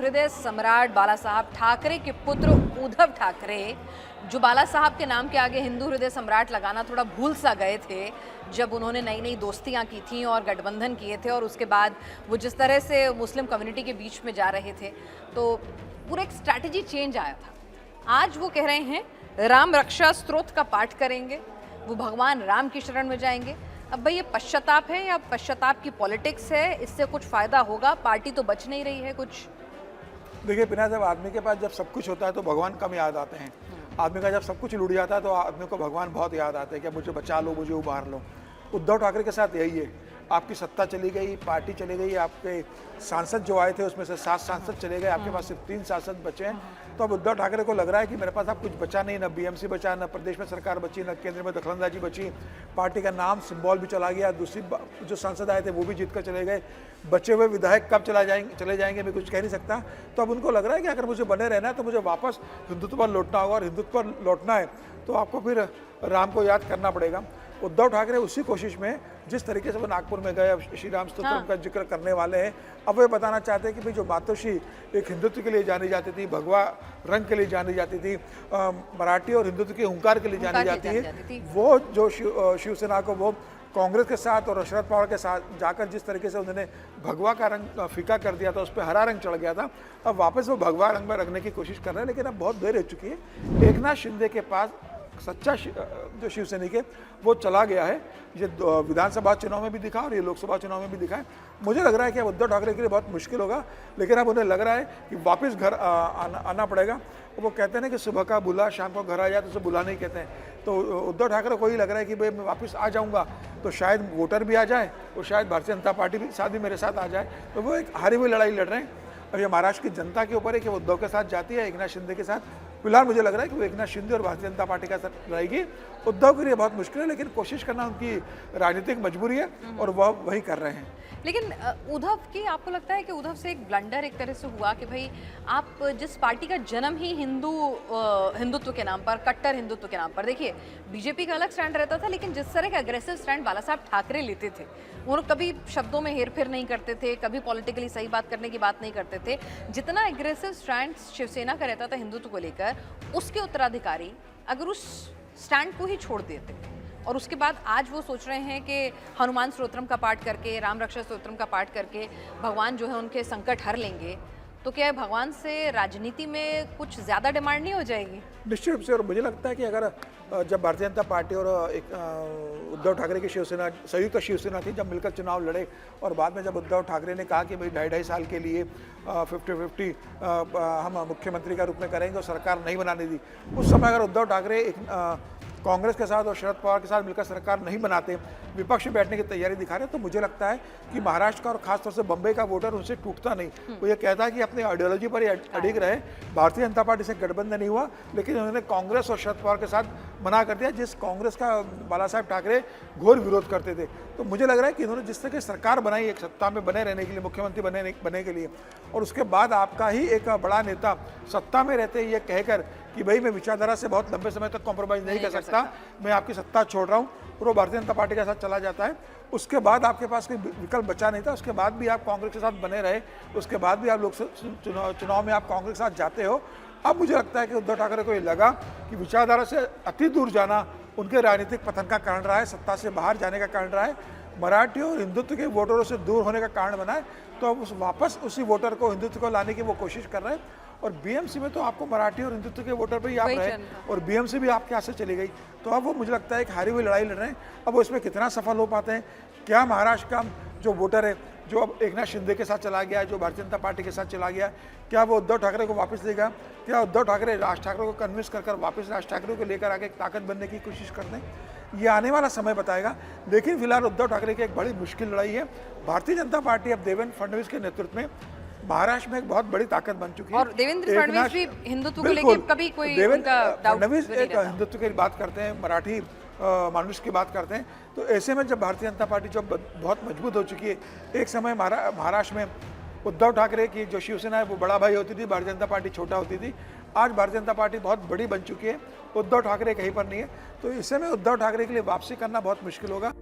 हृदय सम्राट बाला साहब ठाकरे के पुत्र उद्धव ठाकरे, जो बाला साहब के नाम के आगे हिंदू हृदय सम्राट लगाना थोड़ा भूल सा गए थे जब उन्होंने नई नई दोस्तियां की थी और गठबंधन किए थे, और उसके बाद वो जिस तरह से मुस्लिम कम्युनिटी के बीच में जा रहे थे तो पूरा एक स्ट्रैटेजी चेंज आया था। आज वो कह रहे हैं राम रक्षा स्तोत्र का पाठ करेंगे, वो भगवान राम की शरण में जाएंगे। अब भाई ये पश्चाताप है या पश्चाताप की पॉलिटिक्स है? इससे कुछ फायदा होगा? पार्टी तो बच नहीं रही है कुछ। देखिए पिना, जब आदमी के पास जब सब कुछ होता है तो भगवान कम याद आते हैं। आदमी का जब सब कुछ लूट जाता है तो आदमी को भगवान बहुत याद आते हैं कि मुझे बचा लो, मुझे उबार लो। उद्धव ठाकरे के साथ यही है। आपकी सत्ता चली गई, पार्टी चली गई, आपके सांसद जो आए थे उसमें से 7 सांसद चले गए, आपके पास सिर्फ 3 सांसद बचे हैं। तो अब उद्धव ठाकरे को लग रहा है कि मेरे पास अब कुछ बचा नहीं, न बीएमसी बचा, न प्रदेश में सरकार बची, न केंद्र में दखलंदाजी बची। पार्टी का नाम सिंबल भी चला गया, दूसरी जो सांसद आए थे वो भी जीत कर चले गए। बचे हुए विधायक कब चले जाएंगे मैं कुछ कह नहीं सकता। तो अब उनको लग रहा है कि अगर मुझे बने रहना है तो मुझे वापस हिंदुत्व पर लौटना होगा, और हिंदुत्व पर लौटना है तो आपको फिर राम को याद करना पड़ेगा। उद्धव ठाकरे उसी कोशिश में, जिस तरीके से वो नागपुर में गए, अब श्री राम स्तोत्रम का जिक्र करने वाले हैं। अब वे बताना चाहते हैं कि भाई जो मातोश्री एक हिंदुत्व के लिए जानी जाती थी, भगवा रंग के लिए जानी जाती थी, मराठी और हिंदुत्व के हुंकार के लिए जानी जाती है, वो जो शिवसेना को वो कांग्रेस के साथ और शरद पवार के साथ जाकर जिस तरीके से उन्होंने भगवा का रंग फीका कर दिया था, उस पर हरा रंग चढ़ गया था, अब वापस वो भगवा रंग में रखने की कोशिश कर रहे हैं। लेकिन अब बहुत देर हो चुकी है। एकनाथ शिंदे के पास सच्चा जो शिवसैनिक है वो चला गया है। ये विधानसभा चुनाव में भी दिखा और ये लोकसभा चुनाव में भी दिखा है। मुझे लग रहा है कि अब उद्धव ठाकरे के लिए बहुत मुश्किल होगा, लेकिन अब उन्हें लग रहा है कि वापस घर आना पड़ेगा। वो कहते हैं ना कि सुबह का बुला शाम को घर आ जाए तो उसे बुला नहीं कहते हैं। तो उद्धव ठाकरे को ही लग रहा है कि भाई मैं वापस आ जाऊँगा तो शायद वोटर भी आ जाए और शायद भारतीय जनता पार्टी भी साथ भी मेरे साथ आ जाए। तो वो एक हारी हुई लड़ाई लड़ रहे हैं। और ये महाराष्ट्र की जनता के ऊपर है कि वो उद्धव के साथ जाती है एकनाथ शिंदे के साथ। फिलहाल मुझे लग रहा है कि वो एकनाथ शिंदे और भारतीय जनता पार्टी का साथ रहेगी। उद्धव के लिए बहुत मुश्किल है, लेकिन कोशिश करना उनकी राजनीतिक मजबूरी है और वह वही कर रहे हैं। लेकिन उद्धव की, आपको लगता है कि उद्धव से एक ब्लंडर एक तरह से हुआ कि भाई आप जिस पार्टी का जन्म ही हिंदुत्व के नाम पर, कट्टर हिंदुत्व के नाम पर, देखिए बीजेपी का अलग स्टैंड रहता था, लेकिन जिस तरह का अग्रेसिव स्टैंड बाला साहब ठाकरे लेते थे, वो लोग कभी शब्दों में हेरफेर नहीं करते थे, कभी पॉलिटिकली सही बात करने की बात नहीं करते थे। जितना एग्रेसिव स्टैंड शिवसेना का रहता था हिंदुत्व को लेकर, उसके उत्तराधिकारी अगर उस स्टैंड को ही छोड़ देते और उसके बाद आज वो सोच रहे हैं कि हनुमान स्तोत्रम का पाठ करके, राम रक्षा स्तोत्रम का पाठ करके भगवान जो है उनके संकट हर लेंगे, तो क्या भगवान से राजनीति में कुछ ज़्यादा डिमांड नहीं हो जाएगी? निश्चित रूप से। और मुझे लगता है कि अगर जब भारतीय जनता पार्टी और उद्धव ठाकरे की शिवसेना संयुक्त शिवसेना थी, जब मिलकर चुनाव लड़े, और बाद में जब उद्धव ठाकरे ने कहा कि भाई 2.5 साल के लिए 50-50 हम मुख्यमंत्री का रूप में करेंगे और सरकार नहीं बनाने दी, उस समय अगर उद्धव ठाकरे कांग्रेस के साथ और शरद पवार के साथ मिलकर सरकार नहीं बनाते, विपक्ष में बैठने की तैयारी दिखा रहे, तो मुझे लगता है कि महाराष्ट्र का और खासतौर से बम्बई का वोटर उनसे टूटता नहीं। वो ये कहता है कि अपनी आइडियोलॉजी पर ही अडिग रहे। भारतीय जनता पार्टी से गठबंधन नहीं हुआ, लेकिन उन्होंने कांग्रेस और शरद पवार के साथ मना कर दिया, जिस कांग्रेस का बाला साहब ठाकरे घोर विरोध करते थे। तो मुझे लग रहा है कि इन्होंने जिस तरह की सरकार बनाई एक सत्ता में बने रहने के लिए, मुख्यमंत्री बनने के लिए, और उसके बाद आपका ही एक बड़ा नेता सत्ता में रहते ये कहकर कि भाई मैं विचारधारा से बहुत लंबे समय तक कॉम्प्रोमाइज़ नहीं कर सकता, मैं आपकी सत्ता छोड़ रहा हूँ, और वो भारतीय जनता पार्टी के साथ चला जाता है। उसके बाद आपके पास कोई विकल्प बचा नहीं था। उसके बाद भी आप कांग्रेस के साथ बने रहे, उसके बाद भी आप लोकसभा चुनाव में आप कांग्रेस के साथ जाते हो। अब मुझे लगता है कि उद्धव ठाकरे को ये लगा कि विचारधारा से अति दूर जाना उनके राजनीतिक पतन का कारण रहा है, सत्ता से बाहर जाने का कारण रहा है, मराठी और हिंदुत्व के वोटरों से दूर होने का कारण बना है। तो अब वापस उसी वोटर को, हिंदुत्व को लाने की वो कोशिश कर रहे हैं। और बीएमसी में तो आपको मराठी और हिंदुत्व के वोटर पे ही आप रहे, और बीएमसी भी आपके यहाँ से चली गई। तो अब वो मुझे लगता है एक हारी हुई लड़ाई लड़ रहे हैं। अब वो इसमें कितना सफल हो पाते हैं, क्या महाराष्ट्र का जो वोटर है, जो अब एकनाथ शिंदे के साथ चला गया है, जो भारतीय जनता पार्टी के साथ चला गया, क्या वो उद्धव ठाकरे को वापस लेगा? क्या उद्धव ठाकरे राज ठाकरे को कन्विंस कर वापस राज ठाकरे को लेकर आके एक ताकत बनने की कोशिश करते हैं? ये आने वाला समय बताएगा। लेकिन फिलहाल उद्धव ठाकरे की एक बड़ी मुश्किल लड़ाई है। भारतीय जनता पार्टी अब देवेंद्र फडणवीस के नेतृत्व में महाराष्ट्र में एक बहुत बड़ी ताकत बन चुकी है। और देवेंद्र फडणवीस भी हिंदुत्व को लेकर कभी कोई फडणवीस एक हिंदुत्व की बात करते हैं, मराठी मानुष की बात करते हैं। तो ऐसे में जब भारतीय जनता पार्टी जो बहुत मजबूत हो चुकी है, एक समय महाराष्ट्र में उद्धव ठाकरे की जो शिवसेना है वो बड़ा भाई होती थी, भारतीय जनता पार्टी छोटा होती थी। आज भारतीय जनता पार्टी बहुत बड़ी बन चुकी है, उद्धव ठाकरे कहीं पर नहीं है। तो इस समय उद्धव ठाकरे के लिए वापसी करना बहुत मुश्किल होगा।